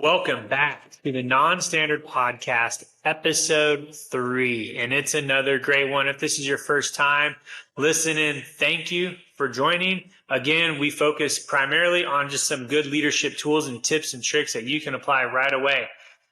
Welcome back to the Non-Standard Podcast, episode 3. And it's another great one. If this is your first time listening, thank you for joining. Again, we focus primarily on just some good leadership tools and tips and tricks that you can apply right away.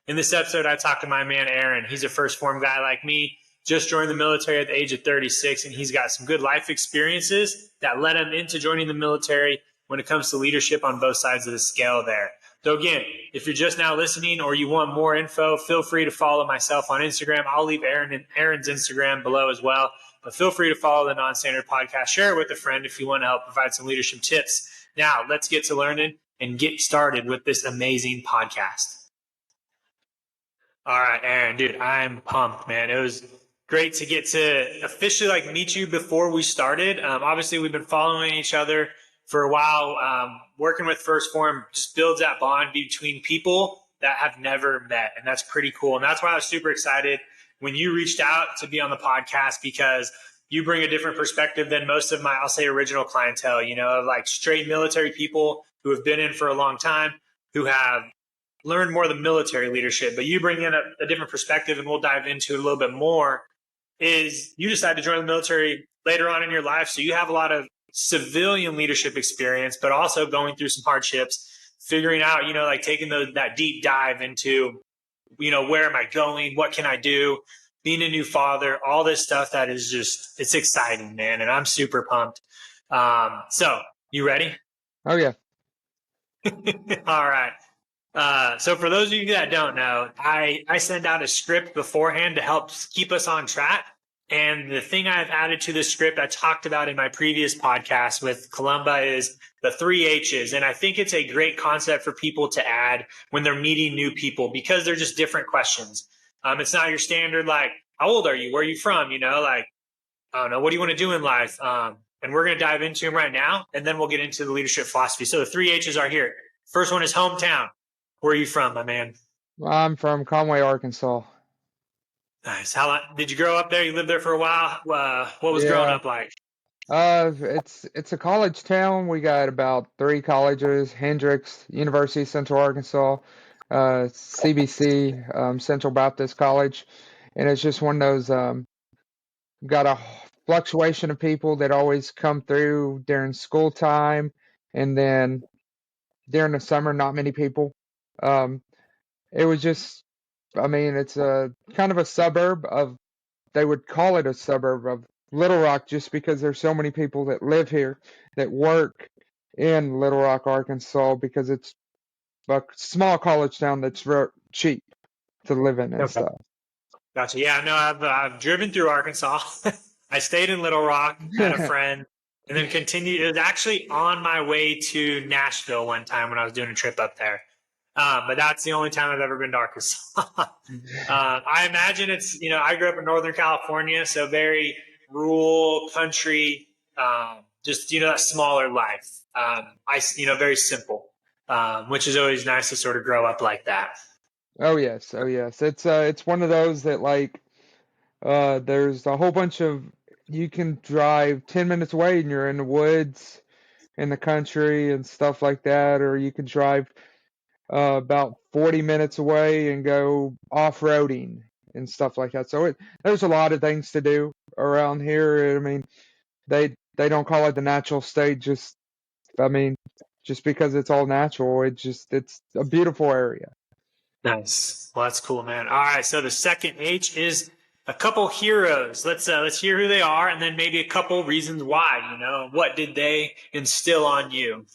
In this episode, I talked to my man, Aaron. He's a first form guy like me, just joined the military at the age of 36, and he's got some good life experiences that led him into joining the military when it comes to leadership on both sides of the scale there. So again, if you're just now listening or you want more info, feel free to follow myself on Instagram. I'll leave Aaron's Instagram below as well. But feel free to follow the Non-Standard Podcast. Share it with a friend if you want to help provide some leadership tips. Now, let's get to learning and get started with this amazing podcast. All right, Aaron, dude, I'm pumped, man. It was great to get to officially meet you before we started. Obviously, we've been following each other for a while. Working with First Form just builds that bond between people that have never met. And that's pretty cool. And that's why I was super excited when you reached out to be on the podcast, because you bring a different perspective than most of my, I'll say, original clientele, like straight military people who have been in for a long time, who have learned more of the military leadership. But you bring in a different perspective, and we'll dive into it a little bit more, is you decided to join the military later on in your life. So you have a lot of civilian leadership experience, but also going through some hardships, figuring out, taking that deep dive into, where am I going? What can I do? Being a new father, all this stuff that is just, it's exciting, man. And I'm super pumped. So you ready? Oh, yeah. All right. So for those of you that don't know, I send out a script beforehand to help keep us on track. And the thing I've added to the script I talked about in my previous podcast with Columba is the 3 H's. And I think it's a great concept for people to add when they're meeting new people, because they're just different questions. It's not your standard, how old are you? Where are you from? I don't know, what do you want to do in life? And we're going to dive into them right now, and then we'll get into the leadership philosophy. So the 3 H's are here. First one is hometown. Where are you from, my man? I'm from Conway, Arkansas. Nice. How long did you grow up there? You lived there for a while. What was growing up like? It's a college town. We got about 3 colleges: Hendrix, University of Central Arkansas, CBC, Central Baptist College, and it's just one of those. Got a fluctuation of people that always come through during school time, and then during the summer, not many people. It was just. It's a kind of a suburb of, they would call it a suburb of Little Rock, just because there's so many people that live here that work in Little Rock, Arkansas, because it's a small college town that's cheap to live in and stuff. Gotcha. Yeah, no, I've driven through Arkansas. I stayed in Little Rock, had a friend, and then continued. It was actually on my way to Nashville one time when I was doing a trip up there. But that's the only time I've ever been to Arkansas. I imagine it's, I grew up in Northern California, so very rural country, just, that smaller life. Very simple, which is always nice to sort of grow up like that. Oh, yes. It's one of those that there's a whole bunch of, you can drive 10 minutes away and you're in the woods, in the country and stuff like that, or you can drive about 40 minutes away and go off-roading and stuff like that. So there's a lot of things to do around here. They don't call it the natural state just because it's all natural. It's a beautiful area. Nice. Well, that's cool, man. All right. So the second H is a couple heroes. Let's hear who they are, and then maybe a couple reasons why. What did they instill on you?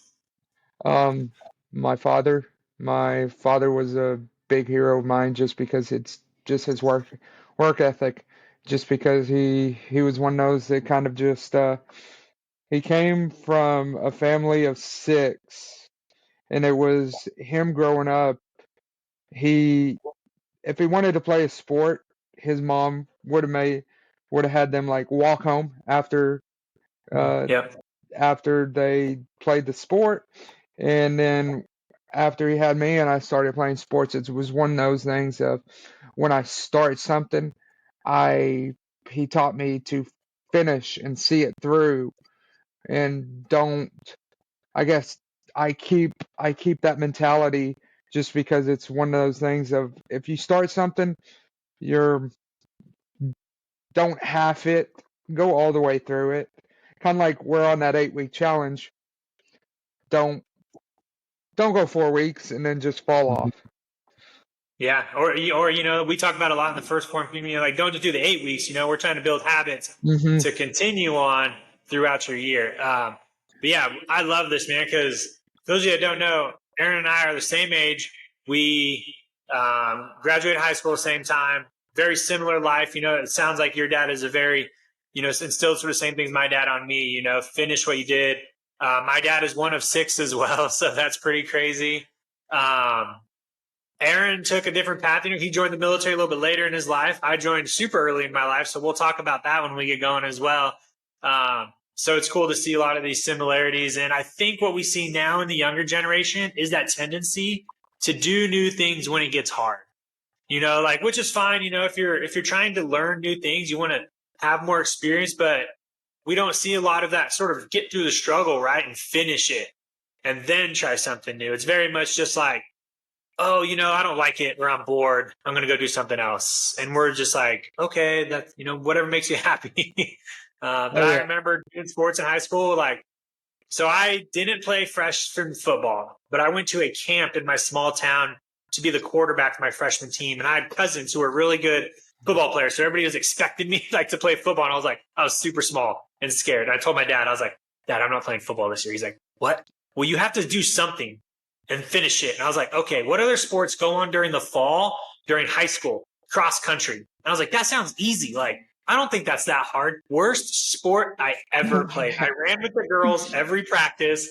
My father. My father was a big hero of mine, just because it's just his work ethic. Just because he was one of those that kind of just he came from a family of 6, and it was him growing up. If he wanted to play a sport, his mom would have had them walk home after after they played the sport, and then after he had me and I started playing sports, it was one of those things of, when I start something, he taught me to finish and see it through, and I guess I keep that mentality just because it's one of those things of if you start something, you're don't half it, go all the way through it. Kind of like we're on that 8-week challenge. Don't go 4 weeks and then just fall off. Yeah, or we talk about a lot in the first form community, like don't just do the 8 weeks. We're trying to build habits to continue on throughout your year. But yeah, I love this, man, because those of you that don't know, Aaron and I are the same age. We graduated high school at the same time. Very similar life. It sounds like your dad is a very, instilled sort of same things my dad on me. Finish what you did. My dad is one of 6 as well, so that's pretty crazy. Aaron took a different path. He joined the military a little bit later in his life. I joined super early in my life, so we'll talk about that when we get going as well. So it's cool to see a lot of these similarities. And I think what we see now in the younger generation is that tendency to do new things when it gets hard. Which is fine. If you're trying to learn new things, you want to have more experience, but we don't see a lot of that sort of get through the struggle, right, and finish it and then try something new. It's very much just like, oh, I don't like it, or I'm bored, I'm going to go do something else. And we're just like, okay, that's, whatever makes you happy. But I remember doing sports in high school. So I didn't play freshman football, but I went to a camp in my small town to be the quarterback for my freshman team. And I had cousins who were really good football players. So everybody was expecting me to play football. And I was super small and scared. And I told my dad, I was like, Dad, I'm not playing football this year. He's like, what? Well, you have to do something and finish it. And I was like, okay, what other sports go on during the fall, during high school, cross country? And I was like, that sounds easy. I don't think that's that hard. Worst sport I ever played. I ran with the girls every practice.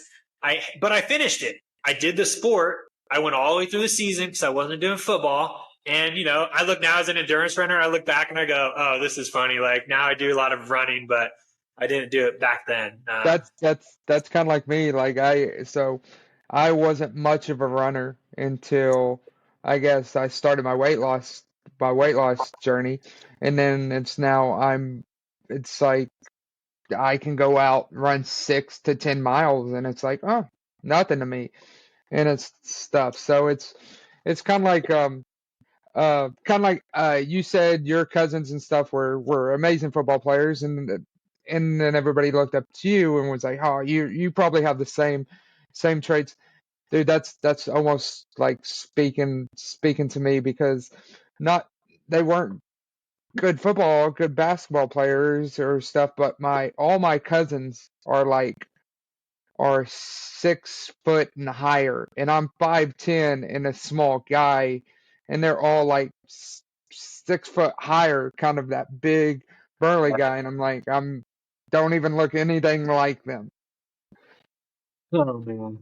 But I finished it. I did the sport. I went all the way through the season because I wasn't doing football. And, I look now as an endurance runner, I look back and I go, oh, this is funny. Now I do a lot of running, but I didn't do it back then. That's kind of like me. I wasn't much of a runner until I guess I started my weight loss journey, and then it's like I can go out and run 6 to 10 miles, and it's like, oh, nothing to me, and it's stuff. So it's kind of like you said your cousins and stuff were amazing football players, and then everybody looked up to you and was like, oh, you probably have the same traits. Dude, that's almost like speaking to me, because not they weren't good basketball players or stuff, but all my cousins are 6 foot and higher, and I'm 5'10" and a small guy, and they're all 6 foot higher, kind of that big burly guy, and I'm like, don't even look anything like them. Oh man.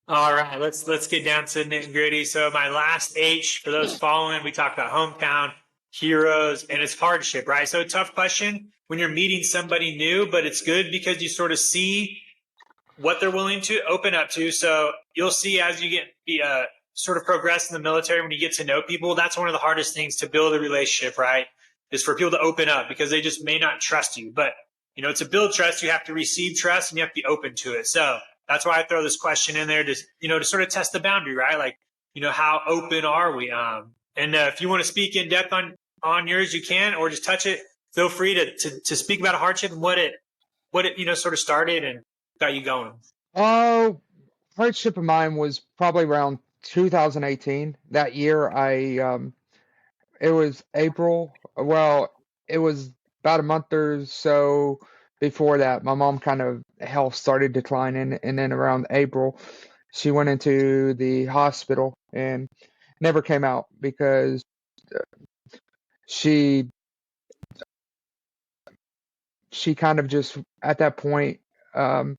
All right, let's get down to nitty and gritty. So my last H, for those following, we talked about hometown, heroes, and it's hardship, right? So tough question when you're meeting somebody new, but it's good because you sort of see what they're willing to open up to. So you'll see as you get sort of progress in the military, when you get to know people, that's one of the hardest things to build a relationship, right? Is for people to open up, because they just may not trust you. But to build trust, you have to receive trust and you have to be open to it. So that's why I throw this question in there to sort of test the boundary, right? How open are we? And if you want to speak in depth on yours, you can, or just touch it. Feel free to speak about a hardship and what it sort of started and got you going. Oh, hardship of mine was probably around 2018. That year, it was April. Well, it was about a month or so before that. My mom kind of health started declining, and then around April, she went into the hospital and never came out because she kind of just at that point, her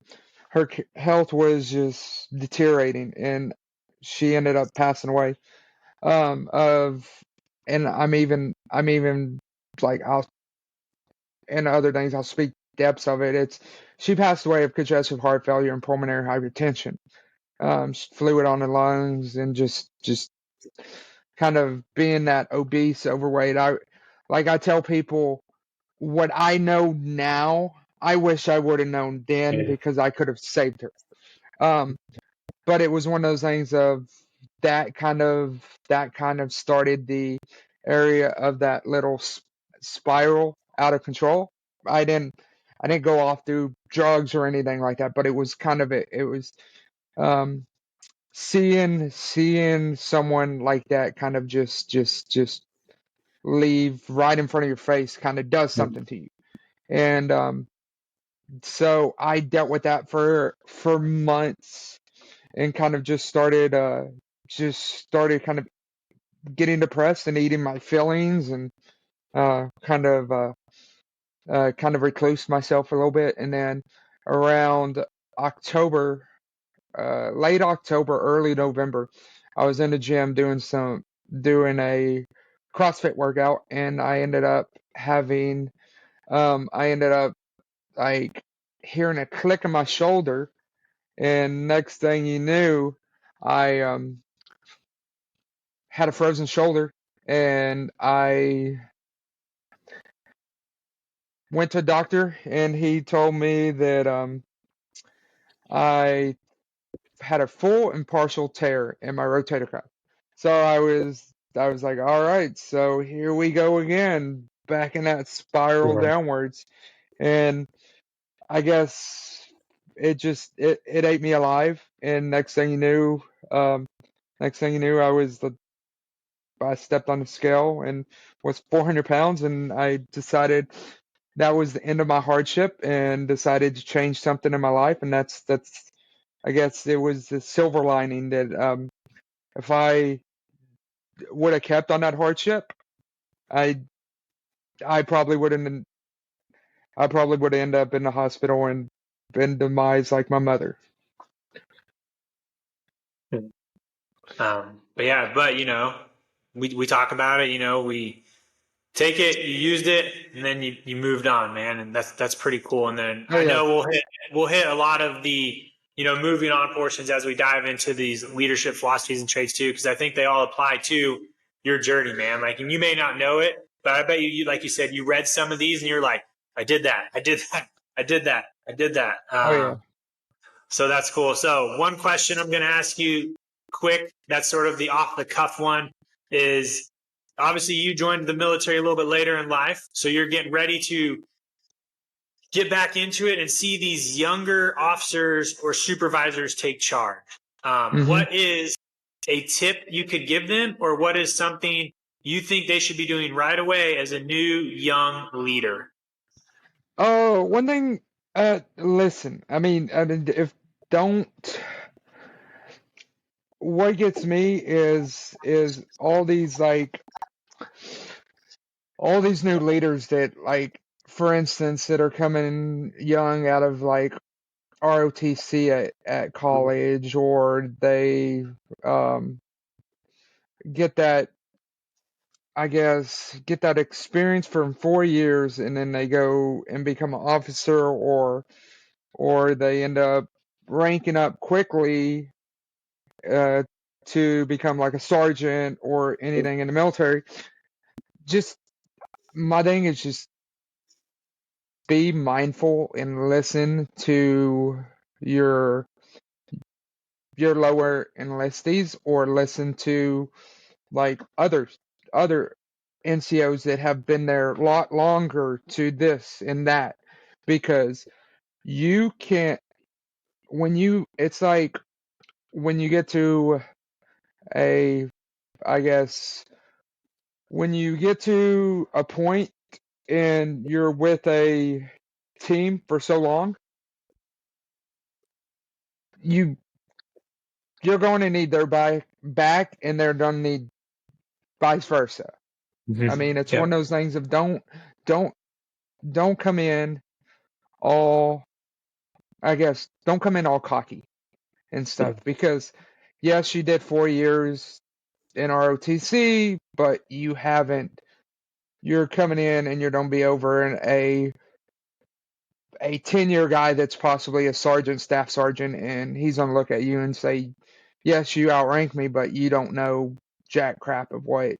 health was just deteriorating, and she ended up passing away. And I'm even like and other things, I'll speak depths of it. She passed away of congestive heart failure and pulmonary hypertension, fluid on the lungs, and just kind of being that obese, overweight. I tell people what I know now, I wish I would have known then, because I could have saved her. But it was one of those things of that kind of started the area of that little spiral out of control. I didn't go off through drugs or anything like that, but it was kind of it was um seeing someone like that kind of just leave right in front of your face kind of does something to you. And so I dealt with that for months, and kind of just started kind of getting depressed and eating my feelings, and kind of recluse myself a little bit. And then around October, late October, early November, I was in the gym doing a CrossFit workout, and I ended up like hearing a click in my shoulder, and next thing you knew, I had a frozen shoulder, and I went to a doctor, and he told me that I had a full and partial tear in my rotator cuff. So I was like, all right, so here we go again, back in that spiral downwards. And I guess it ate me alive. And next thing you knew, I stepped on the scale and was 400 pounds, and I decided that was the end of my hardship, and decided to change something in my life. And that's I guess it was the silver lining that if I would have kept on that hardship, I I probably wouldn't I probably would have ended up in the hospital and been demised like my mother. But yeah, but we talk about it, we take it, you used it, and then you moved on, man. And that's pretty cool. And then Oh I yeah. know we'll hit a lot of the, moving on portions as we dive into these leadership philosophies and traits too, because I think they all apply to your journey, man. Like, and you may not know it, but I bet you, like you said, you read some of these and you're like, I did that, I did that, I did that, I did that. Oh yeah. So that's cool. So one question I'm going to ask you quick, that's sort of the off the cuff one, is obviously you joined the military a little bit later in life. So you're getting ready to get back into it and see these younger officers or supervisors take charge. Hmm. What is a tip you could give them, or what is something you think they should be doing right away as a new young leader? Oh, one thing. Listen. I mean, if don't. What gets me is all these new leaders that, like, for instance, that are coming young out of like ROTC at college, or they um, get that, I guess, get that experience from 4 years, and then they go and become an officer, or they end up ranking up quickly uh, to become like a sergeant or anything in the military. Just my thing is just be mindful and listen to your lower enlistees, or listen to like other NCOs that have been there a lot longer, to this and that, because you can't when you it's like when you get to a I guess when you get to a point and you're with a team for so long, you you're going to need their back, and they're going to need vice versa. I mean, it's one Yep. of those things of don't don't come in all I guess don't come in all cocky and stuff, because yes, you did 4 years in ROTC, but you're coming in and you're going to be over in a 10-year guy that's possibly a sergeant, staff sergeant, and he's going to look at you and say, yes, you outrank me, but you don't know jack crap of what.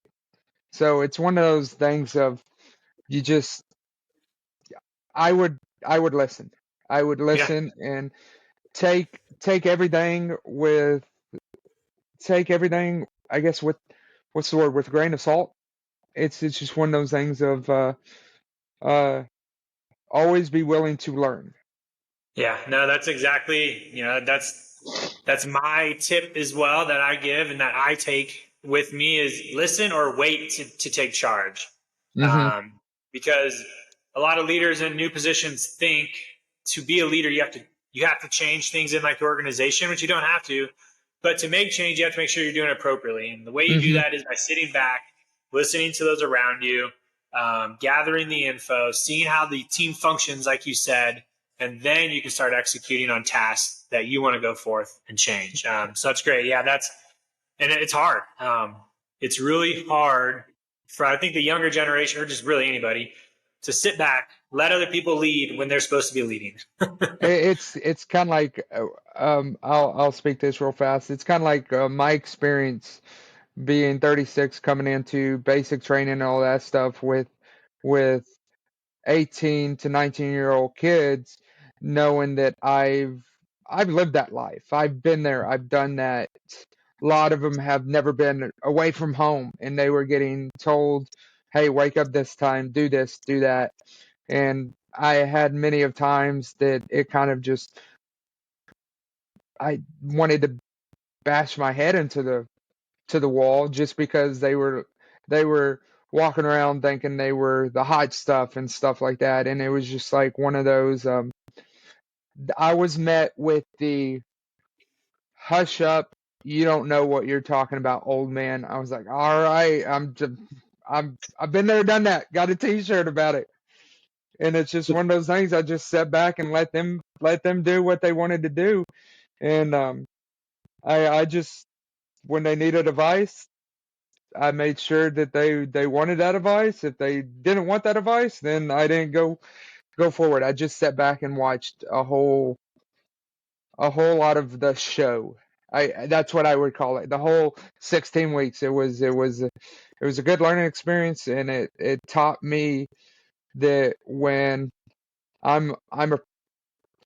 So it's one of those things of, you just, I would, I would listen. I would Yeah. listen and take everything with take everything, I guess, with what's the word, with a grain of salt. It's just one of those things of uh, always be willing to learn. Yeah, no, that's exactly, that's my tip as well that I give and that I take with me is listen or wait to take charge. Hmm. Um, because a lot of leaders in new positions think to be a leader, you have to change things in like the organization, which you don't have to. But to make change, you have to make sure you're doing it appropriately. And the way you do Hmm. that is by sitting back, listening to those around you, gathering the info, seeing how the team functions, like you said, and then you can start executing on tasks that you want to go forth and change. So that's great. Yeah, and it's hard. It's really hard for, I think, the younger generation or just really anybody to sit back, let other people lead when they're supposed to be leading. It's kind of like I'll speak this real fast. It's kind of like my experience being 36, coming into basic training and all that stuff with 18 to 19-year-old kids, knowing that I've lived that life. I've been there. I've done that. A lot of them have never been away from home, and they were getting told, "Hey, wake up this time, do this, do that." And I had many of times that it kind of just I wanted to bash my head into the wall just because they were walking around thinking they were the hot stuff and stuff like that, and it was just like one of those. I was met with the hush up, you don't know what you're talking about, old man. I was like, all right, I've been there, done that, got a T-shirt about it, and it's just one of those things. I just sat back and let them do what they wanted to do, and I just when they needed advice, I made sure that they wanted that advice. If they didn't want that advice, then I didn't go forward. I just sat back and watched a whole lot of the show. That's what I would call it. The whole 16 weeks. It was a good learning experience, and it taught me that when I'm I'm a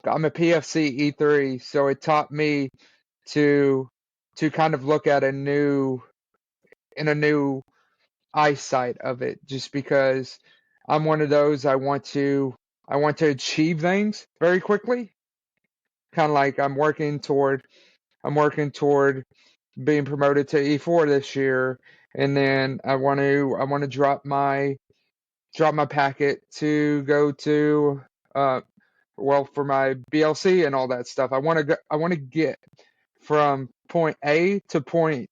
I'm a PFC E3, so it taught me to kind of look at a new eyesight of it, just because I'm one of those. I want to achieve things very quickly, kind of like I'm working toward being promoted to E4 this year, and then I want to drop my packet to go to for my BLC and all that stuff. I want to get from point A to point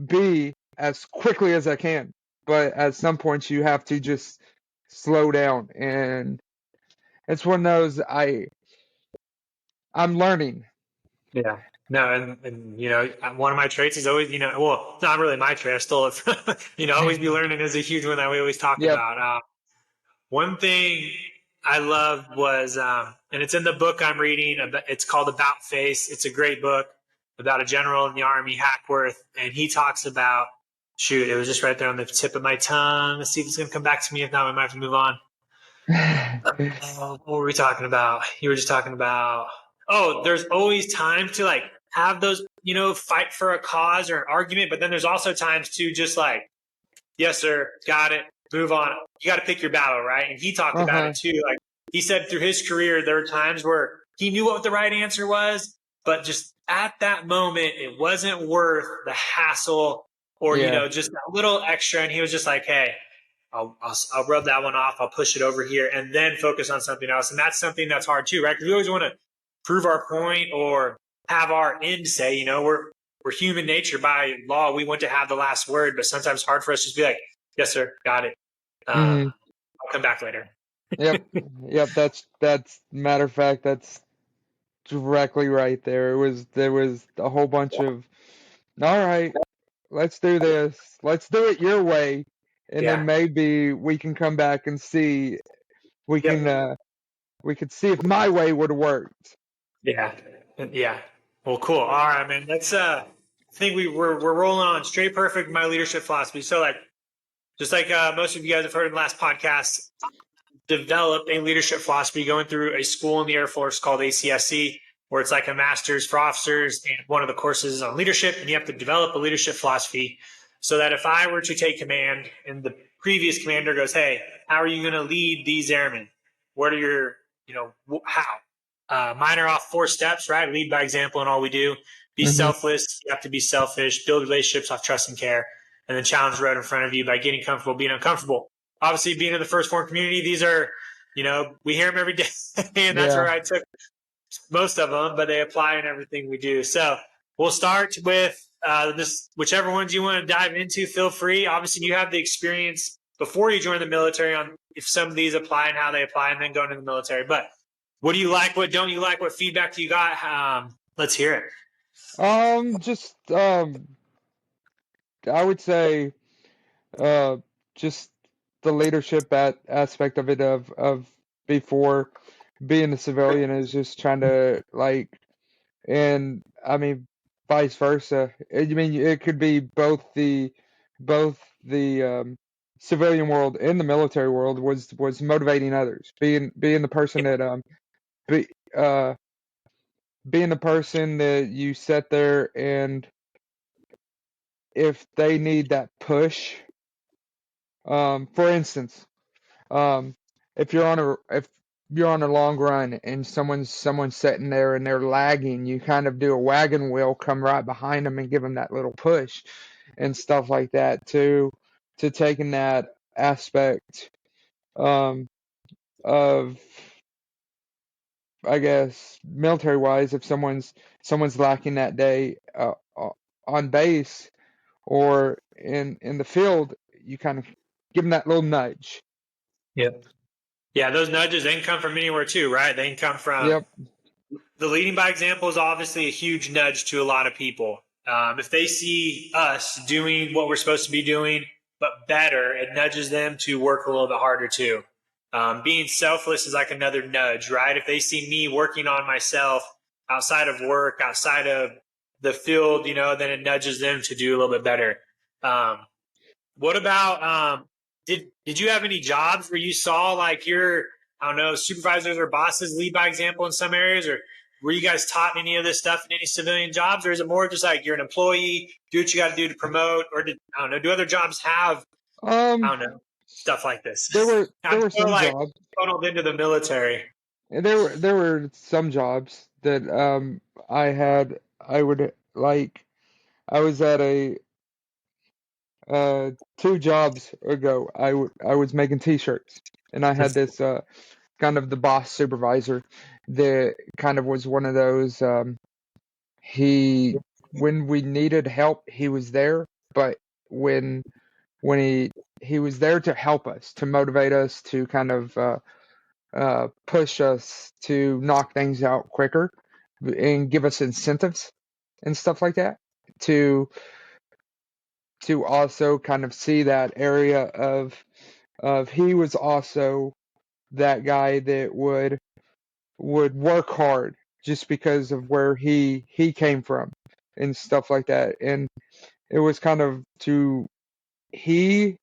B as quickly as I can. But at some points you have to just slow down, and it's one of those I'm learning. Yeah. No, and one of my traits is always, well, it's not really my trait. I stole it from, always be learning is a huge one that we always talk Yep. about. One thing I loved was, and it's in the book I'm reading. It's called About Face. It's a great book about a general in the Army, Hackworth, and he talks about. Shoot, it was just right there on the tip of my tongue. Let's see if it's going to come back to me. If not, we might have to move on. What were we talking about? You were just talking about. Oh, there's always time to like have those, fight for a cause or an argument, but then there's also times to just like, yes, sir, got it, move on. You got to pick your battle, right? And he talked about Uh-huh. it too. Like he said through his career, there were times where he knew what the right answer was, but just at that moment, it wasn't worth the hassle or, Yeah. just a little extra. And he was just like, hey, I'll rub that one off. I'll push it over here and then focus on something else. And that's something that's hard too, right? Because we always want to prove our point or have our end say, we're human nature by law. We want to have the last word, but sometimes it's hard for us to just be like, yes, sir, got it. Mhm. I'll come back later. Yep. Yep, that's matter of fact, that's directly right there. There was a whole bunch of, all right, let's do this. Let's do it your way. And then Yeah. maybe we can come back and see we can Yep. we could see if my way would have worked. Yeah. Yeah. Well, cool. All right, man. I think we're rolling on straight perfect, my leadership philosophy. So like, just like most of you guys have heard in the last podcast, developed a leadership philosophy going through a school in the Air Force called ACSC. where it's like a master's for officers, and one of the courses is on leadership, and you have to develop a leadership philosophy so that if I were to take command and the previous commander goes, hey, how are you going to lead these airmen? What are your, how? Mine are off 4 steps, right? Lead by example in all we do. Be Mm-hmm. selfless. You have to be selfish. Build relationships off trust and care. And then challenge the road in front of you by getting comfortable, being uncomfortable. Obviously, being in the first form community, these are, we hear them every day. And that's Yeah. where I took most of them, but they apply in everything we do. So we'll start with whichever ones you want to dive into, feel free. Obviously, you have the experience before you join the military on if some of these apply and how they apply, and then going to the military. But what do you like? What don't you like? What feedback do you got? Let's hear it. Just I would say uh just the leadership aspect of it of before being a civilian is just trying to like, and I mean vice versa. I mean it could be both the civilian world and the military world was motivating others, being the person that be uh being the person that you sit there, and if they need that push, for instance, um, if you're on a long run and someone's sitting there and they're lagging, you kind of do a wagon wheel, come right behind them and give them that little push and stuff like that, to taking that aspect um, of, I guess, military wise, if someone's lacking that day on base or in the field, you kind of give them that little nudge. Yep. Yeah, those nudges, they can come from anywhere too, right? They can come from Yep. the leading by example is obviously a huge nudge to a lot of people. If they see us doing what we're supposed to be doing, but better, it nudges them to work a little bit harder too. Being selfless is like another nudge, right? If they see me working on myself outside of work, outside of the field, then it nudges them to do a little bit better. Um, what about did you have any jobs where you saw like your, I don't know, supervisors or bosses lead by example in some areas, or were you guys taught any of this stuff in any civilian jobs, or is it more just like you're an employee, do what you got to do to promote, or I don't know, do other jobs have, I Um, don't know, stuff like this? there were there I'm were so some like jobs. funneled into the military. There were some jobs that I would like. I was at a 2 jobs ago. I was making T-shirts, and I had this kind of the boss supervisor that kind of was one of those. He when we needed help, he was there, but when he was there to help us, to motivate us, to kind of push us to knock things out quicker and give us incentives and stuff like that, to also kind of see that area of he was also that guy that would work hard just because of where he came from and stuff like that. And it was kind of to he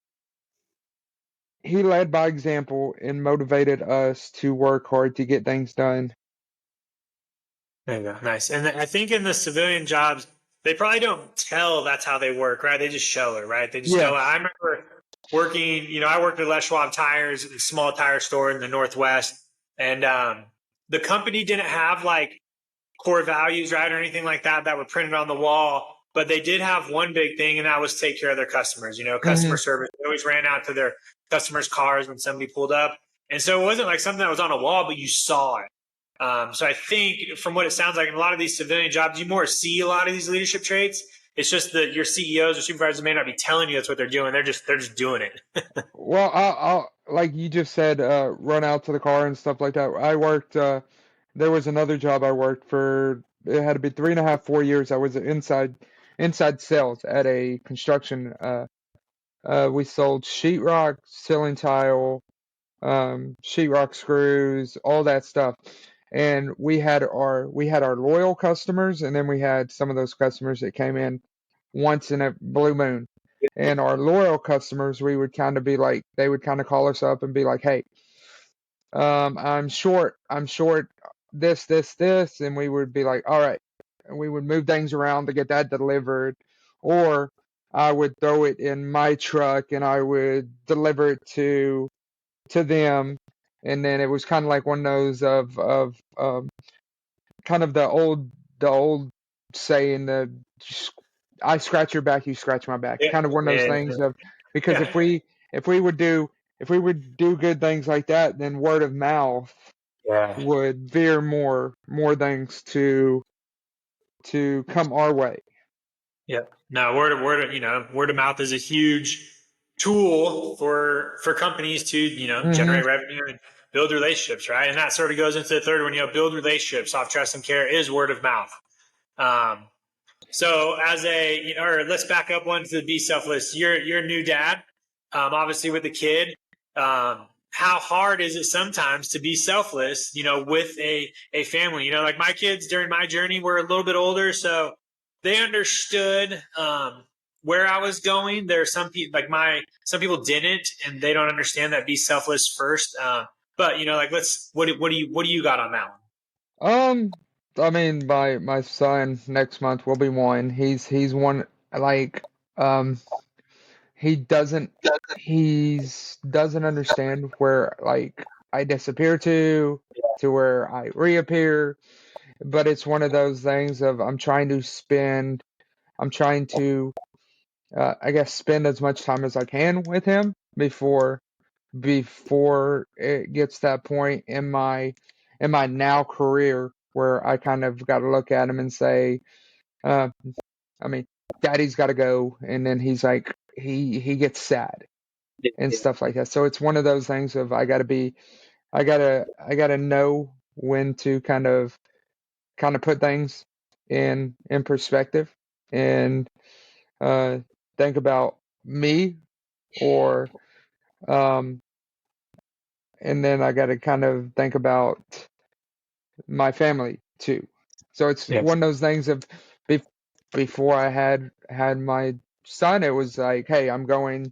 he led by example and motivated us to work hard to get things done. There you go. Nice. And I think in the civilian jobs, they probably don't tell that's how they work, right? They just show it, right? They just go. I Yes. remember working, I worked at Les Schwab Tires, a small tire store in the Northwest. And the company didn't have like core values, right, or anything like that were printed on the wall. But they did have one big thing, and that was take care of their customers, customer Hmm. service. They always ran out to their customers' cars when somebody pulled up. And so it wasn't like something that was on a wall, but you saw it. So I think from what it sounds like in a lot of these civilian jobs, you more see a lot of these leadership traits. It's just that your CEOs or supervisors may not be telling you that's what they're doing. They're just doing it. Well, I'll like you just said, run out to the car and stuff like that. I worked. There was another job I worked for. It had to be 3.5, 4 years. I was inside sales at a construction. We sold sheetrock, ceiling tile, sheetrock screws, all that stuff. And we had our loyal customers, and then we had some of those customers that came in once in a blue moon. And our loyal customers, we would kind of be like, they would kind of call us up and be like, "Hey, I'm short this, and we would be like, all right, and we would move things around to get that delivered, or I would throw it in my truck and I would deliver it to them, and then it was kind of like one of those of kind of the old saying, the I scratch your back, you scratch my back, Yeah. kind of one of those Yeah. things of, because Yeah. if we would do good things like that, then word of mouth Yeah. would veer more things to come our way. Yeah. No, word of mouth is a huge tool for companies to, Hmm. generate revenue and build relationships, right? And that sort of goes into the third one, build relationships. Soft trust and care is word of mouth. Um, so or let's back up one to the be selfless. You're a new dad, obviously with a kid. How hard is it sometimes to be selfless, with a family? Like my kids during my journey were a little bit older, so they understood where I was going. There are some people some people didn't, and they don't understand that be selfless first. But like what do you got on that one? Um, I mean, my son next month will be one. He's one, like, um he doesn't understand where, like, I disappear to where I reappear, but it's one of those things of I'm trying to I guess spend as much time as I can with him before it gets to that point in my now career where I kind of got to look at him and say, uh, I mean, Daddy's got to go, and then he's like, he gets sad and stuff like that. So it's one of those things of I gotta know when to kind of put things in perspective, and uh, think about me, or um, and then I gotta kind of think about my family too. So it's Yeah. one of those things of, be, before I had my son, it was like, hey, I'm going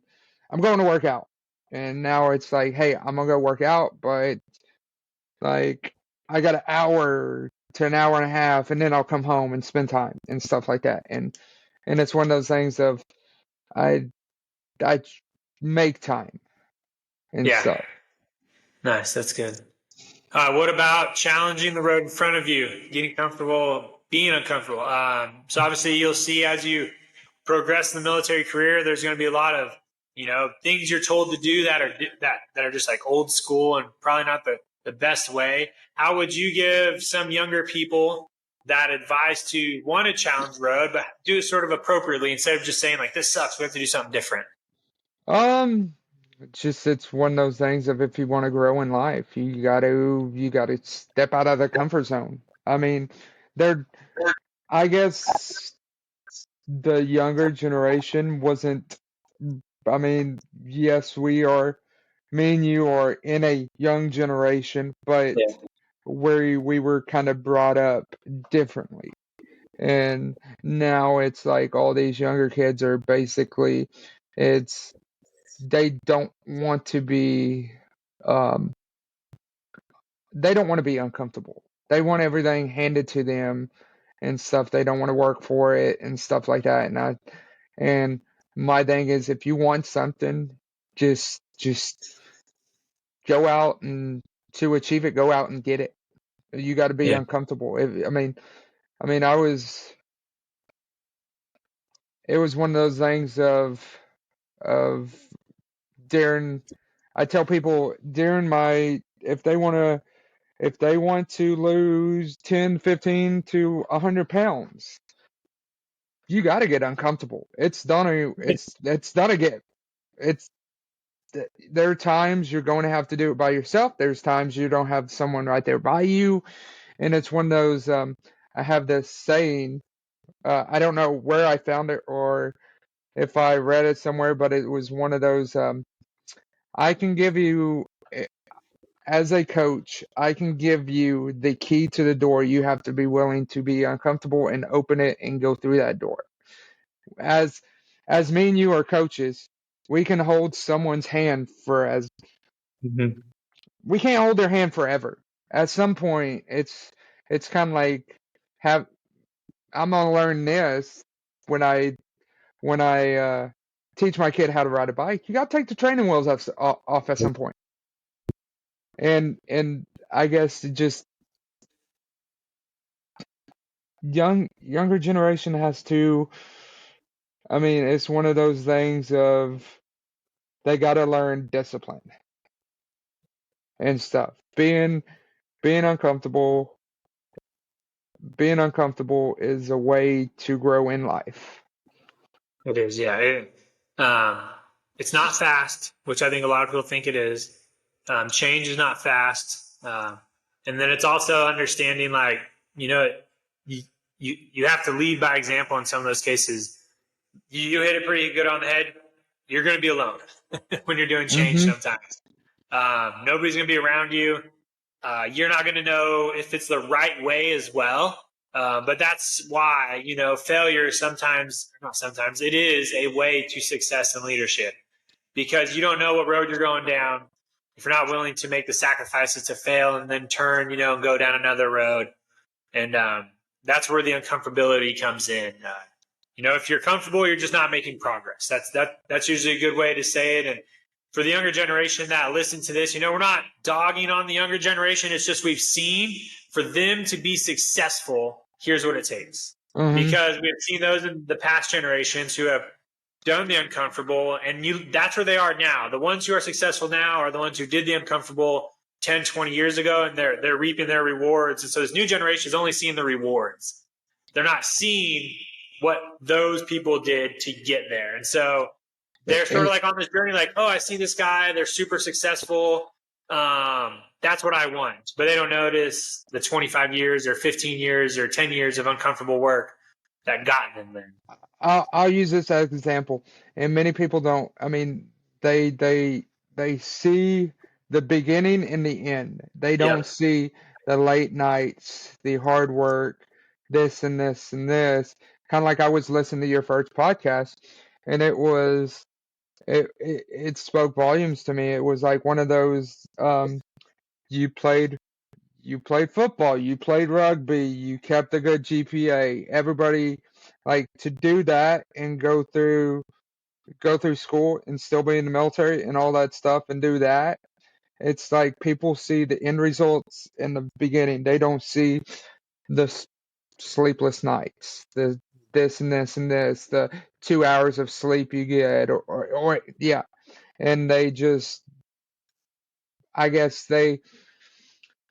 to work out, and now it's like, hey, I'm gonna go work out, but, like, I got an hour to an hour and a half, and then I'll come home and spend time and stuff like that, and it's one of those things of, I I make time and Yeah. stuff. Nice. That's good. What about challenging the road in front of you, getting comfortable, being uncomfortable? So obviously, you'll see as you progress in the military career, there's going to be a lot of things you're told to do that are just like old school and probably not the best way. How would you give some younger people that advice to want to challenge the road, but do it sort of appropriately instead of just saying like this sucks, we have to do something different? Um, it's one of those things of, if you want to grow in life, you gotta step out of the comfort zone. I mean, there. I guess the younger generation wasn't. I mean, yes, me and you are in a young generation, but we were kind of brought up differently. And now it's like all these younger kids are basically, it's they don't want to be um they don't want to be uncomfortable. They want everything handed to them and stuff. They don't want to work for it and stuff like that. And my thing is, if you want something, just go out, and to achieve it, go out and get it. You got to be Yeah. uncomfortable. I mean, it was one of those things of during. I tell people during my if they want to lose 10, 15 to 100 pounds, you got to get uncomfortable. It's done get. It's there are times you're going to have to do it by yourself. There's times you don't have someone right there by you, and it's one of those. I have this saying. I don't know where I found it or if I read it somewhere, but it was one of those. I can give you, as a coach, I can give you the key to the door. You have to be willing to be uncomfortable and open it and go through that door. As as me and you are coaches, we can hold someone's hand for as Mhm. we can't hold their hand forever. at some point it's kind of like have I'm gonna learn this when I teach my kid how to ride a bike. You gotta take the training wheels off at some point. And I guess just younger generation has to. I mean, it's one of those things of they gotta learn discipline and stuff. Being uncomfortable being uncomfortable is a way to grow in life. It is, yeah. Um, it's not fast, which I think a lot of people think it is. Change is not fast, and then it's also understanding, like, you know, you you have to lead by example in some of those cases. You hit it pretty good on the head. You're going to be alone when you're doing change Mm-hmm. sometimes. Nobody's going to be around you. You're not going to know if it's the right way as well. But that's why, failure sometimes, not sometimes, it is a way to success in leadership, because you don't know what road you're going down if you're not willing to make the sacrifices to fail and then turn, and go down another road. And that's where the uncomfortability comes in. If you're comfortable, you're just not making progress. That's usually a good way to say it. And for the younger generation that listen to this, we're not dogging on the younger generation. It's just we've seen for them to be successful, here's what it takes. Mm-hmm. Because we've seen those in the past generations who have done the uncomfortable, and that's where they are now. The ones who are successful now are the ones who did the uncomfortable 10, 20 years ago, and they're reaping their rewards. And so this new generation is only seeing the rewards. They're not seeing what those people did to get there. And so they're sort of like on this journey, like, oh, I see this guy, they're super successful. That's what I want. But they don't notice the 25 years or 15 years or 10 years of uncomfortable work that got them there. I'll use this as an example, and many people don't. I mean, they see the beginning and the end. They don't Yep. see the late nights, the hard work, this and this and this. Kind of like I was listening to your first podcast, and it spoke volumes to me. It was like one of those you played football, you played rugby, you kept a good GPA. Everybody, like, to do that and go through school and still be in the military and all that stuff and do that. It's like people see the end results in the beginning. They don't see the sleepless nights, the this and this and this, the 2 hours of sleep you get, or yeah. And they just, I guess they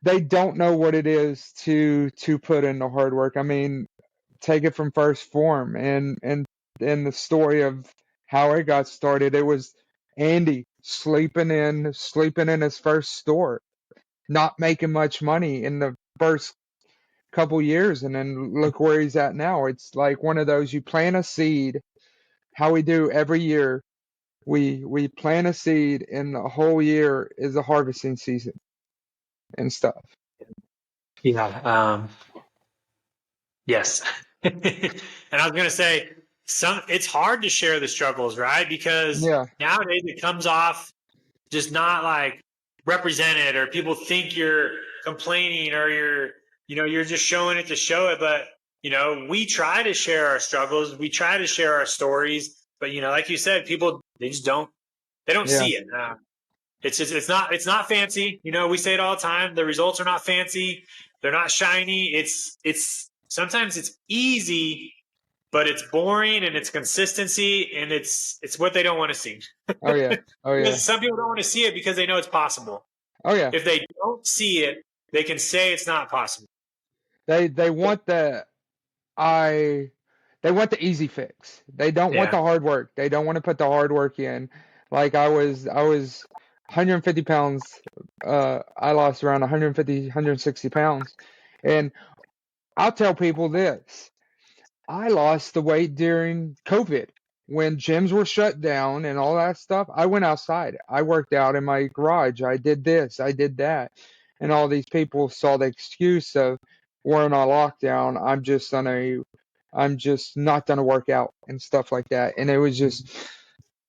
don't know what it is to put in the hard work. I mean, take it from first form and the story of how it got started. It was Andy sleeping in his first store, not making much money in the first couple years, and then look where he's at now. It's like one of those, you plant a seed, how we do every year. We plant a seed, and the whole year is a harvesting season and stuff. Yeah. Yes. And I was going to say, it's hard to share the struggles, right? Because Yeah, nowadays it comes off just not like represented, or people think you're complaining, or you're just showing it to show it. But, we try to share our struggles. We try to share our stories. But, like you said, people, they just they don't yeah. see it. It's not fancy. We say it all the time. The results are not fancy. They're not shiny. It's sometimes it's easy, but it's boring, and it's consistency, and it's what they don't want to see. Oh yeah, oh yeah, Because some people don't want to see it because they know it's possible. oh yeah. If they don't see it, they can say it's not possible. They want I they want the easy fix. They don't want Yeah. the hard work. They don't want to put the hard work in. Like I was 150 pounds. I lost around 150, 160 pounds. And I'll tell people this. I lost the weight during COVID when gyms were shut down and all that stuff. I went outside. I worked out in my garage. I did this, I did that. And all these people saw the excuse of, we're in a lockdown. I'm just not gonna work out and stuff like that. And it was just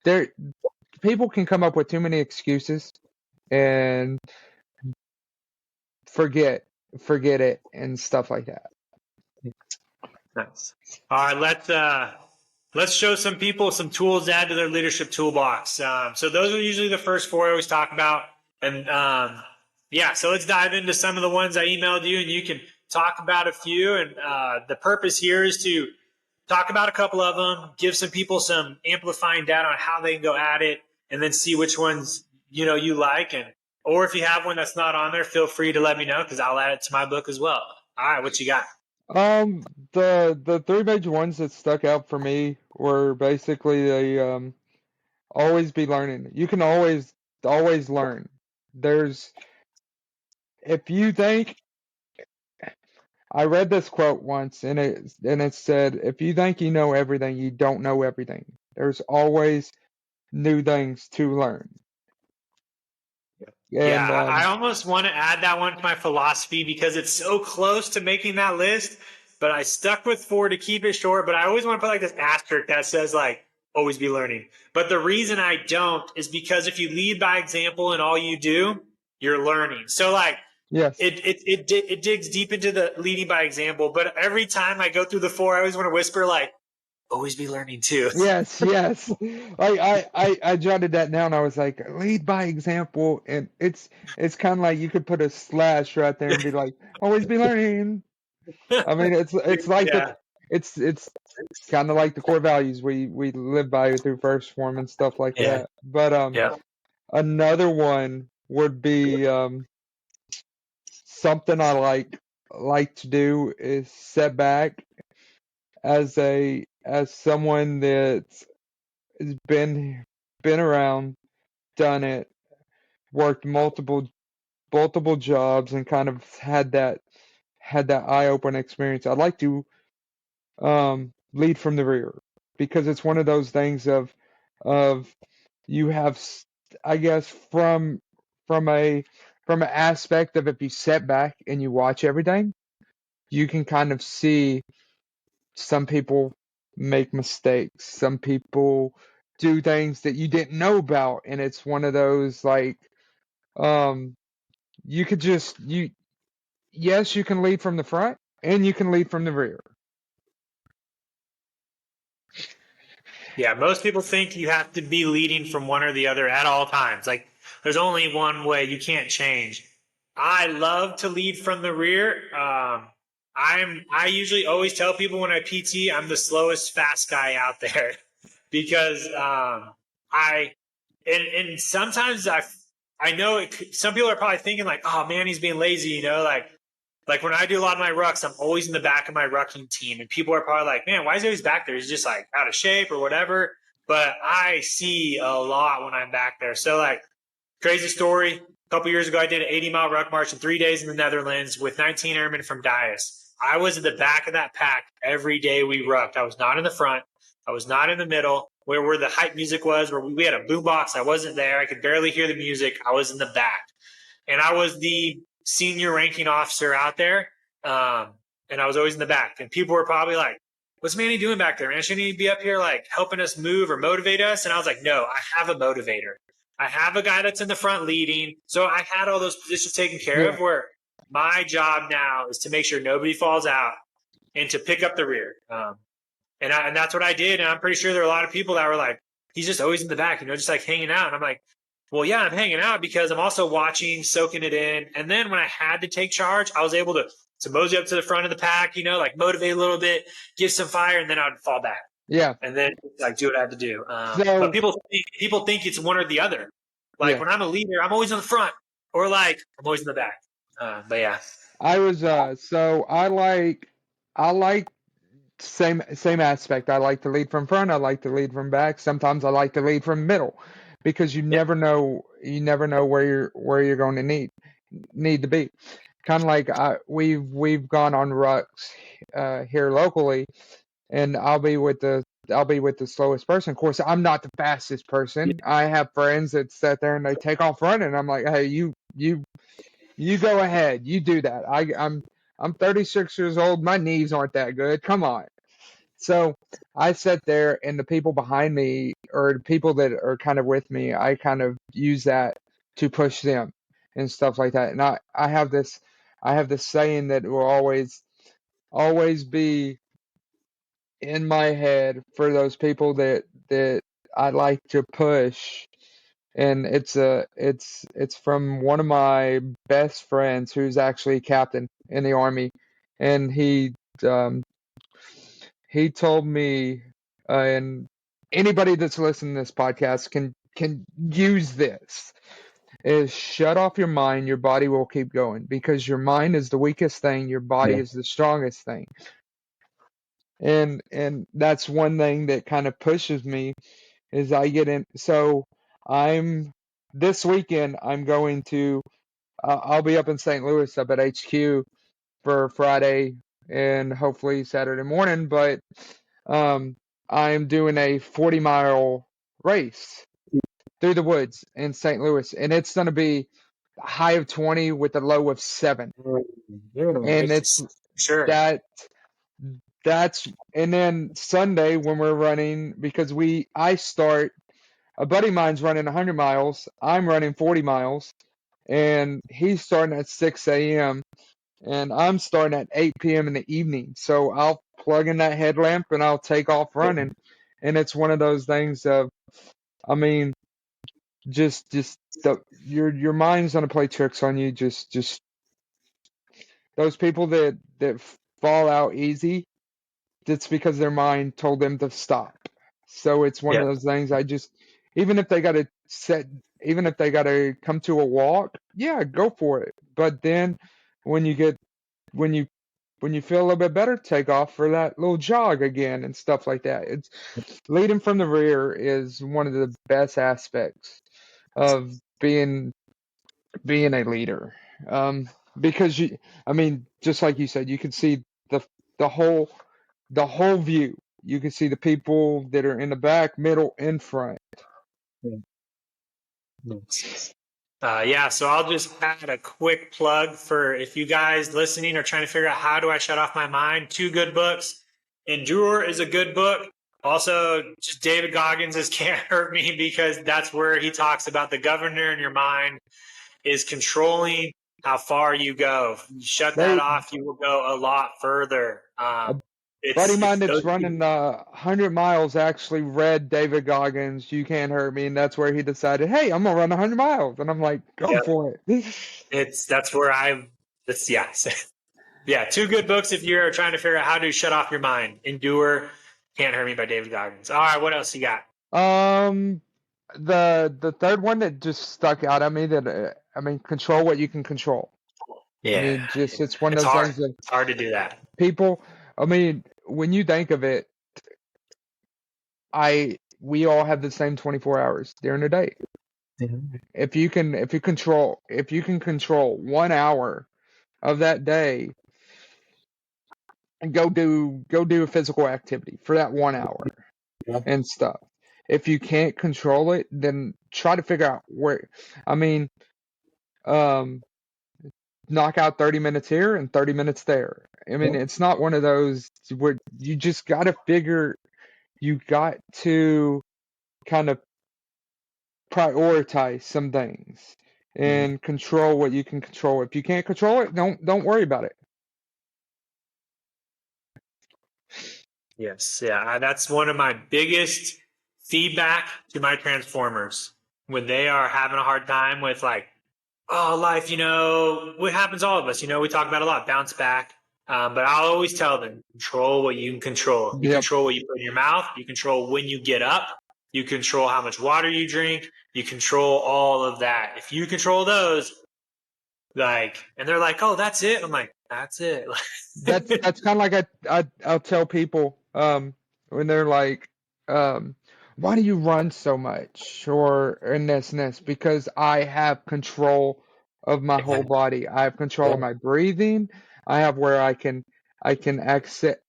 there. People can come up with too many excuses, and forget it and stuff like that. Nice. All right, let's show some people some tools to add to their leadership toolbox. So those are usually the first four I always talk about. And yeah, so let's dive into some of the ones I emailed you, and you can talk about a few. And the purpose here is to talk about a couple of them, give some people some amplifying data on how they can go at it, and then see which ones you like. And or if you have one that's not on there, feel free to let me know because I'll add it to my book as well. All right, what you got? The three major ones that stuck out for me were basically always be learning. You can always learn. There's if you think I read this quote once and it said, if you think you know everything, you don't know everything. There's always new things to learn. Yeah, And I almost want to add that one to my philosophy because it's so close to making that list, but I stuck with four to keep it short. But I always want to put like this asterisk that says like always be learning. But the reason I don't is because if you lead by example and all you do, you're learning. So like yes. it digs deep into the leading by example. But every time I go through the four, I always want to whisper like always be learning too. Yes. I jotted that down. I was like, lead by example, and it's kind of like you could put a slash right there and be like, always be learning. I mean, it's like Yeah. it's kind of like the core values we live by through First Form and stuff like Yeah. that. But Yeah. another one would be something I like to do is set back as someone that's been around, done it, worked multiple jobs, and kind of had that eye-opening experience. I'd like to lead from the rear because it's one of those things of you have, I guess, from a from an aspect of if you set back and you watch everything, you can kind of see some people make mistakes. Some people do things that you didn't know about, and it's one of those like um you could just you yes, you can lead from the front and you can lead from the rear. Yeah, most people think you have to be leading from one or the other at all times. Like there's only one way, you can't change. I love to lead from the rear. I usually always tell people when I PT I'm the slowest fast guy out there because I and sometimes I know some people are probably thinking like, oh man, he's being lazy, like when I do a lot of my rucks, I'm always in the back of my rucking team, and people are probably like, "Man, why is he always back there? He's just like out of shape or whatever." But I see a lot when I'm back there. So, like, crazy story. A couple years ago, I did an 80-mile ruck march in 3 days in the Netherlands with 19 airmen from Dias. I was at the back of that pack every day we rucked. I was not in the front. I was not in the middle, where the hype music was. Where we had a boombox. I wasn't there. I could barely hear the music. I was in the back, and I was the senior ranking officer out there. And I was always in the back. And people were probably like, what's Manny doing back there, man? Shouldn't he be up here like helping us move or motivate us? And I was like, no, I have a motivator. I have a guy that's in the front leading. So I had all those positions taken care of where my job now is to make sure nobody falls out and to pick up the rear. And that's what I did. And I'm pretty sure there are a lot of people that were like, he's just always in the back, just like hanging out. And I'm like, well, yeah, I'm hanging out because I'm also watching, soaking it in. And then when I had to take charge, I was able to mosey up to the front of the pack, like motivate a little bit, give some fire, and then I'd fall back. Yeah. And then like do what I have to do. So, but people think it's one or the other. Like when I'm a leader, I'm always in the front, or like I'm always in the back. But yeah, I was so I like same aspect. I like to lead from front. I like to lead from back. Sometimes I like to lead from middle because you never know where you're going to need to be. Kind of like we've gone on rucks here locally, and I'll be with the slowest person. Of course, I'm not the fastest person. I have friends that sit there and they take off running. I'm like, hey, you go ahead, you do that. I'm 36 years old. My knees aren't that good. Come on. So I sit there, and the people behind me, or the people that are kind of with me, I kind of use that to push them and stuff like that. And I have this, I guess, I have this saying that will always be in my head for those people that I like to push. And it's from one of my best friends who's actually a captain in the Army, and um he told me, and anybody that's listening to this podcast can use this, is shut off your mind, your body will keep going, because your mind is the weakest thing, your body Yeah. is the strongest thing. And that's one thing that kind of pushes me is I get in. So I'm this weekend I'm going to I'll be up in St. Louis up at HQ for Friday and hopefully Saturday morning, but um I'm doing a 40-mile race through the woods in St. Louis, and it's going to be a high of 20 with a low of 7. And it's Sure. that that's and then Sunday when we're running, because I start, a buddy of mine's running 100 miles, I'm running 40 miles, and he's starting at 6 a.m. and I'm starting at 8 p.m. in the evening. So I'll plug in that headlamp and I'll take off running. And it's one of those things of, I mean, just your mind's gonna play tricks on you. Just those people that fall out easy, it's because their mind told them to stop. So it's one Yeah. of those things. Even if they gotta even if they gotta come to a walk, yeah, go for it. But then when you get when you when you feel a little bit better, take off for that little jog again and stuff like that. It's leading from the rear is one of the best aspects of being a leader. Because I mean, just like you said, you can see the the whole the whole view. You can see the people that are in the back, middle, and front. Yeah, so I'll just add a quick plug for if you guys listening are trying to figure out how do I shut off my mind. 2 good books. Endure is a good book. Also, just David Goggins' Can't Hurt Me, because that's where he talks about the governor in your mind is controlling how far you go. If you shut that They off, you will go a lot further. A buddy of mine It's that's those running 100 miles actually read David Goggins' "You Can't Hurt Me," and that's where he decided, hey, I'm gonna run 100 miles, and I'm like, go yeah, for it. that's where it's yeah. Yeah, 2 good books if you're trying to figure out how to shut off your mind. Endure, Can't Hurt Me by David Goggins. All right, what else you got? um, the third one that just stuck out at me, that I mean, control what you can control. I Yeah, mean, just it's one of it's those hard. things that It's hard to do that. people. I mean, when you think of it, we all have the same 24 hours during the day. If you can control 1 hour of that day and go do a physical activity for that 1 hour and stuff. If you can't control it, then try to figure out where. I mean, um, knock out 30 minutes here and 30 minutes there. I mean, it's not one of those where you just got to figure. You got to kind of prioritize some things and control what you can control. If you can't control it, don't worry about it. Yes, yeah, that's one of my biggest feedback to my Transformers when they are having a hard time with like, oh, life, what happens to all of us, we talk about a lot, bounce back. But I'll always tell them, control what you can control. You Yep. control what you put in your mouth. You control when you get up. You control how much water you drink. You control all of that. If you control those, and they're like, oh, that's it. I'm like, that's it. That's kind of like I'll tell people when they're like, why do you run so much or in this and this? Because I have control of my whole body. I have control of my breathing. I have where I can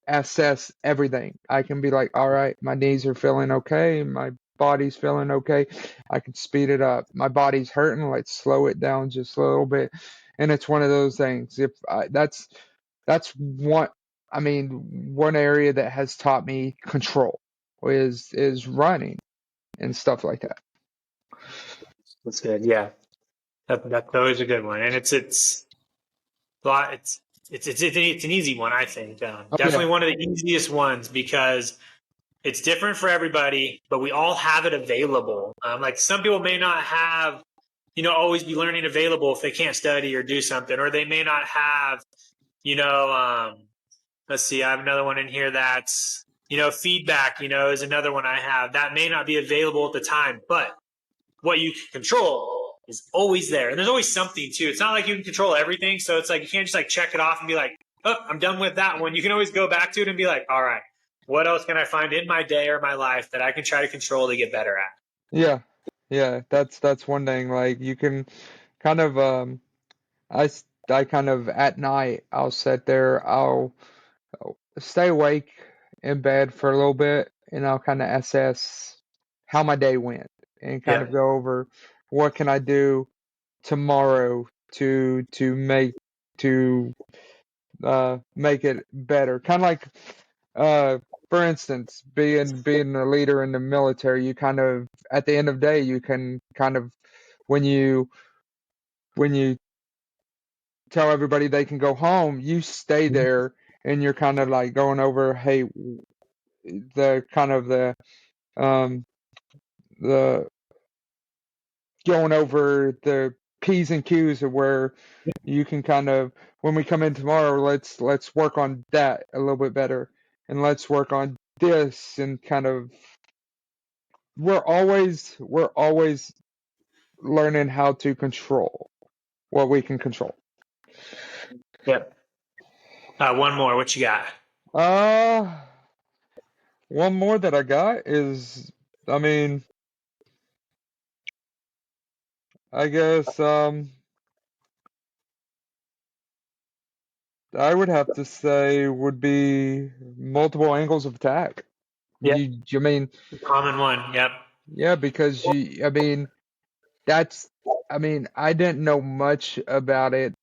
assess everything. I can be like, all right, my knees are feeling okay, my body's feeling okay. I can speed it up. My body's hurting, let's slow it down just a little bit. And it's one of those things. That's one. I mean, one area that has taught me control is running and stuff like that. That's good. Yeah. That's always a good one. And it's Well, it's an easy one, I think. Oh Definitely yeah, one of the easiest ones because it's different for everybody, but we all have it available. Like some people may not have, always be learning available if they can't study or do something, or they may not have, you know, let's see, I have another one in here that's, feedback, is another one I have that may not be available at the time, but what you can control is always there. And there's always something too. It's not like you can control everything. So it's like, you can't just like check it off and be like, oh, I'm done with that one. You can always go back to it and be like, all right, what else can I find in my day or my life that I can try to control to get better at? yeah, yeah. That's one thing. Like you can kind of I kind of at night I'll sit there, I'll stay awake in bed for a little bit, and I'll kind of assess how my day went and kind Yeah. of go over what can I do tomorrow to make it better. Kind of like uh for instance, being a leader in the military, you kind of at the end of the day you can kind of when you when you tell everybody they can go home, you stay there and you're kind of like going over, hey, the kind of um the going over the P's and Q's of where you can kind of when we come in tomorrow, let's work on that a little bit better and let's work on this and kind of we're always learning how to control what we can control. Yep. One more. What you got? Uh one more that I got is I mean, I guess I would have to say would be multiple angles of attack. Yep. You mean Common one. Yep. yeah, because I mean that's I mean I didn't know much about it.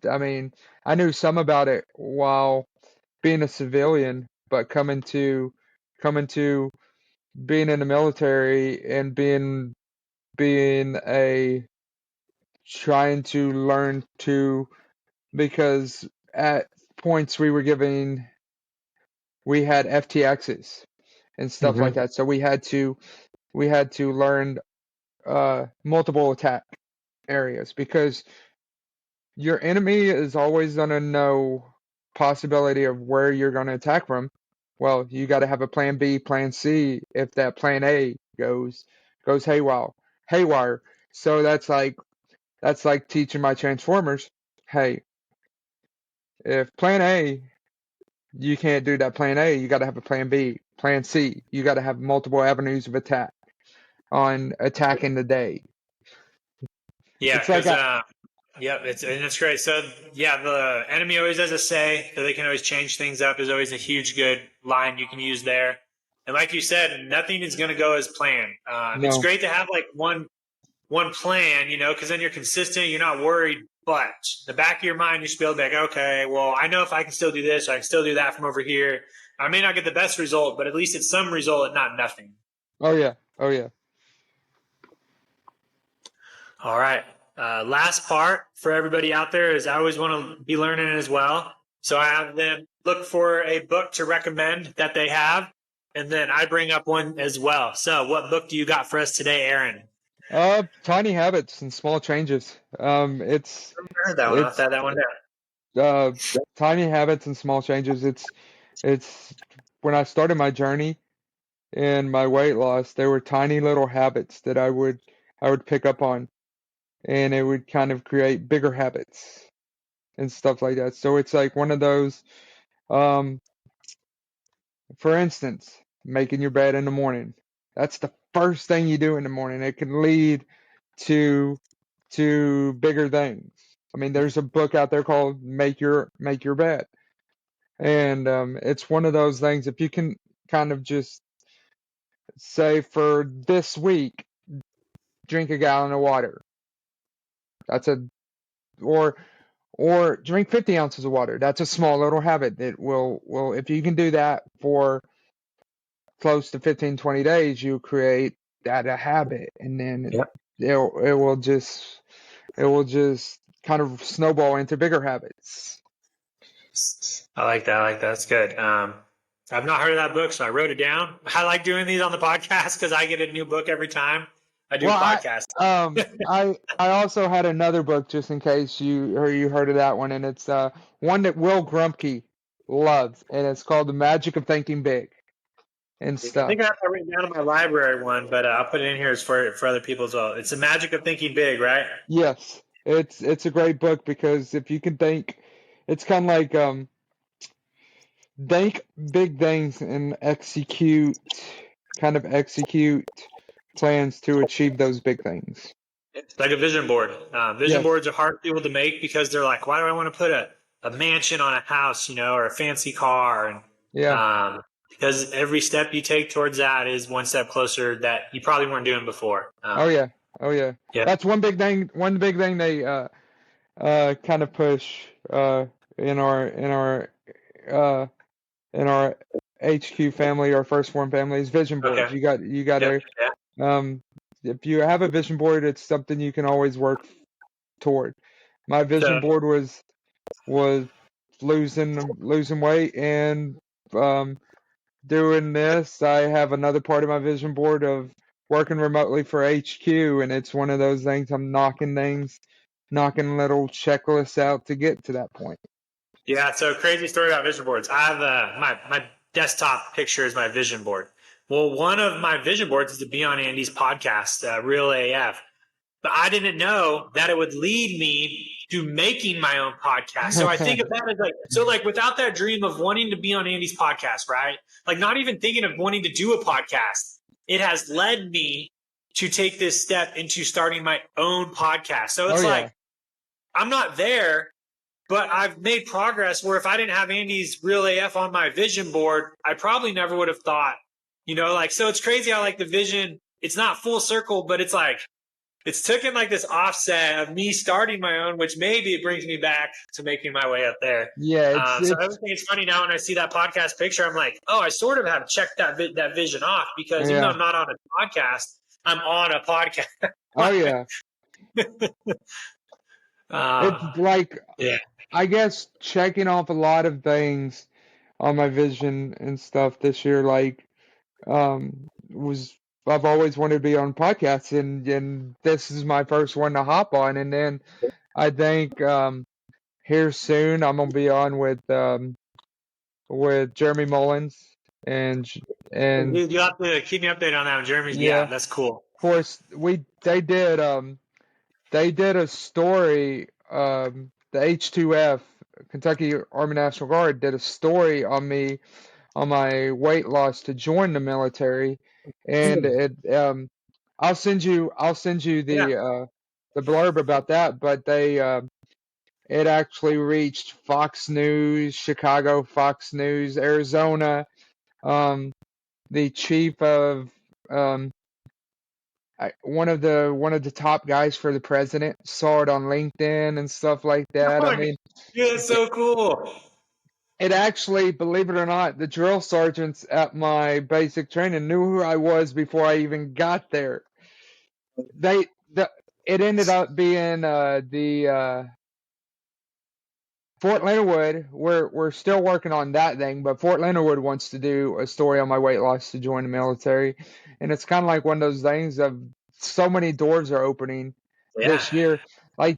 I mean I knew some about it while being a civilian, but coming to being in the military and being a trying to learn to because at points we had FTXs and stuff like Mm-hmm. that. So we had to learn multiple attack areas because your enemy is always going to know possibility of where you're going to attack from. Well, you got to have a plan B, plan C if that plan A goes haywire. So that's like teaching my Transformers, hey, if plan A you can't do that plan A, you got to have a plan B, plan C. You got to have multiple avenues of attack on attacking the day. Yeah. It's like Because, yep. It's great. So, yeah, the enemy always has a say, so they can always change things up. Is always a huge good line you can use there. And like you said, nothing is going to go as planned. It's no, great to have like one plan, because then you're consistent, you're not worried. But the back of your mind, you should be able to be like, okay, well, I know if I can still do this, or I can still do that from over here. I may not get the best result, but at least it's some result and not nothing. oh yeah, oh yeah. All right. Last part for everybody out there is I always want to be learning as well. So I have them look for a book to recommend that they have, and then I bring up one as well. So, what book do you got for us today, Aaron? Tiny habits and small changes. I heard that one. I'll have to It's add that one down. uh, tiny habits and small changes. It's when I started my journey in my weight loss, there were tiny little habits that I would pick up on, and it would kind of create bigger habits and stuff like that. So it's like one of those. Um, for instance, making your bed in the morning. That's the first thing you do in the morning. It can lead to bigger things. I mean, there's a book out there called Make Your Bed, and it's one of those things. If you can kind of just say for this week, drink a gallon of water. That's a or drink 50 ounces of water. That's a small little habit that will if you can do that for close to 15, 20 days, you create that a habit, and then Yep. it will just kind of snowball into bigger habits. I like that. I like that. That's good. I've not heard of that book, so I wrote it down. I like doing these on the podcast because I get a new book every time I do Well, podcasts. I also had another book just in case you heard of that one, and it's one that Will Grumpke loves, and it's called The Magic of Thinking Big and I stuff. think I have that written down in my library one, but I'll put it in here as for other people as well. It's the magic of thinking big, right? Yes, it's a great book because if you can think, it's kind of like think big things and execute plans to achieve those big things. It's like a vision board. Vision Yes. boards are hard for people to make because they're like, why do I want to put a mansion on a house, or a fancy car? And Yeah. because every step you take towards that is one step closer that you probably weren't doing before. Oh yeah. Oh yeah. Yeah. That's one big thing. One big thing they kind of push in our HQ family, our first form family, is vision boards. Okay. You got to Yeah. if you have a vision board, it's something you can always work toward. My vision So, board was losing weight and doing this. I have another part of my vision board of working remotely for HQ, and it's one of those things I'm knocking little checklists out to get to that point. yeah. So crazy story about vision boards. I have my desktop picture is my vision board. Well, one of my vision boards is to be on Andy's podcast, Real AF. But I didn't know that it would lead me to making my own podcast. So I think of that as like without that dream of wanting to be on Andy's podcast, right? Like not even thinking of wanting to do a podcast, it has led me to take this step into starting my own podcast. So it's like, I'm not there, but I've made progress where if I didn't have Andy's Real AF on my vision board, I probably never would have thought, so it's crazy how like the vision, it's not full circle, but it's like, it's taken like this offset of me starting my own, which maybe it brings me back to making my way up there. Yeah, So everything is funny now when I see that podcast picture. I'm like, oh, I sort of have checked that vision off because even though I'm not on a podcast, I'm on a podcast. Oh yeah. It's like, yeah, I guess checking off a lot of things on my vision and stuff this year, like was I've always wanted to be on podcasts, and this is my first one to hop on, and then I think here soon I'm gonna be on with Jeremy Mullins and you have to keep me updated on that one, Jeremy. Yeah, that's cool. Of course, they did a story, the H2F, Kentucky Army National Guard, did a story on me on my weight loss to join the military, and I'll send you the blurb about that. But it actually reached Fox News, Chicago, Fox News, Arizona. The chief of one of the top guys for the president saw it on LinkedIn and stuff like that. I mean, yeah, that's so cool. It actually, believe it or not, the drill sergeants at my basic training knew who I was before I even got there. It ended up being the Fort Leonard Wood. We're still working on that thing, but Fort Leonard Wood wants to do a story on my weight loss to join the military, and it's kind of like one of those things of so many doors are opening this year. Like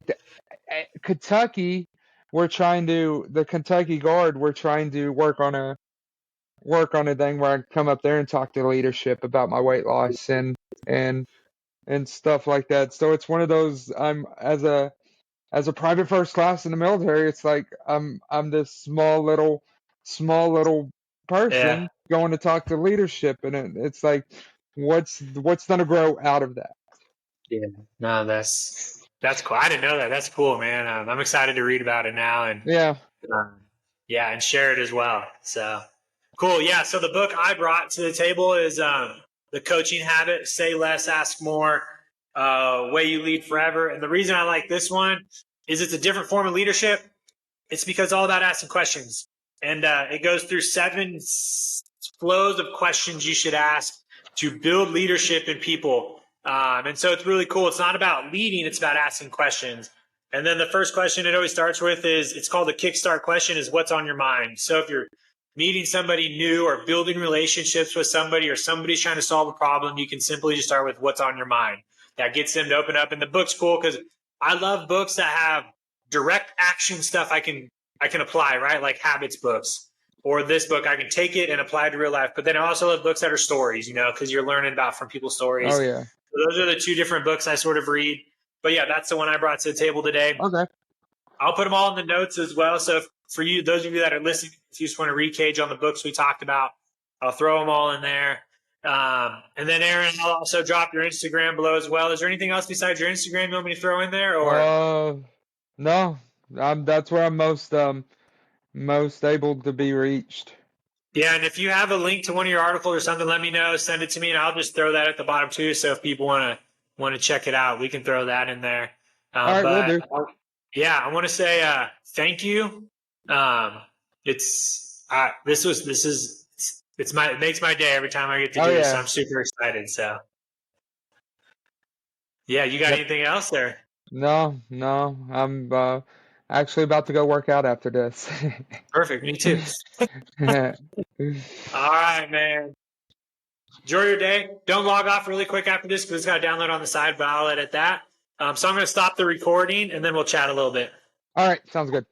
Kentucky, the Kentucky Guard, we're trying to work on a thing where I come up there and talk to leadership about my weight loss and stuff like that. So it's one of those, I'm as a private first class in the military, it's like I'm this small little person going to talk to leadership, and it's like what's going to grow out of that. Yeah, no, that's cool. I didn't know that. That's cool, man. I'm excited to read about it now and and share it as well. So cool. Yeah. So the book I brought to the table is The Coaching Habit: Say Less, Ask More, Way You Lead Forever. And the reason I like this one is it's a different form of leadership. It's because it's all about asking questions, and it goes through 7 flows of questions you should ask to build leadership in people. And so it's really cool. It's not about leading, it's about asking questions. And then the first question it always starts with is, it's called the kickstart question, is what's on your mind. So if you're meeting somebody new or building relationships with somebody, or somebody's trying to solve a problem, you can simply just start with what's on your mind. That gets them to open up. And the book's cool because I love books that have direct action stuff I can apply, right? Like habits books, or this book, I can take it and apply it to real life. But then I also love books that are stories, because you're learning about from people's stories. Oh yeah. So those are the two different books I sort of read. But yeah, that's the one I brought to the table today. Okay. I'll put them all in the notes as well. So for you, those of you that are listening, if you just want to recage on the books we talked about, I'll throw them all in there. And then Aaron, I'll also drop your Instagram below as well. Is there anything else besides your Instagram you want me to throw in there? Or No, that's where I'm most able to be reached. yeah, and if you have a link to one of your articles or something, let me know. Send it to me, and I'll just throw that at the bottom too. So if people want to check it out, we can throw that in there. All right, but will do. yeah, I want to say thank you. It makes my day every time I get to do this. So I'm super excited. So yeah, you got anything else there? No, I'm actually about to go work out after this. Perfect. Me too. All right, man. Enjoy your day. Don't log off really quick after this because it's got to download on the side, but I'll edit that. So I'm going to stop the recording and then we'll chat a little bit. All right, sounds good.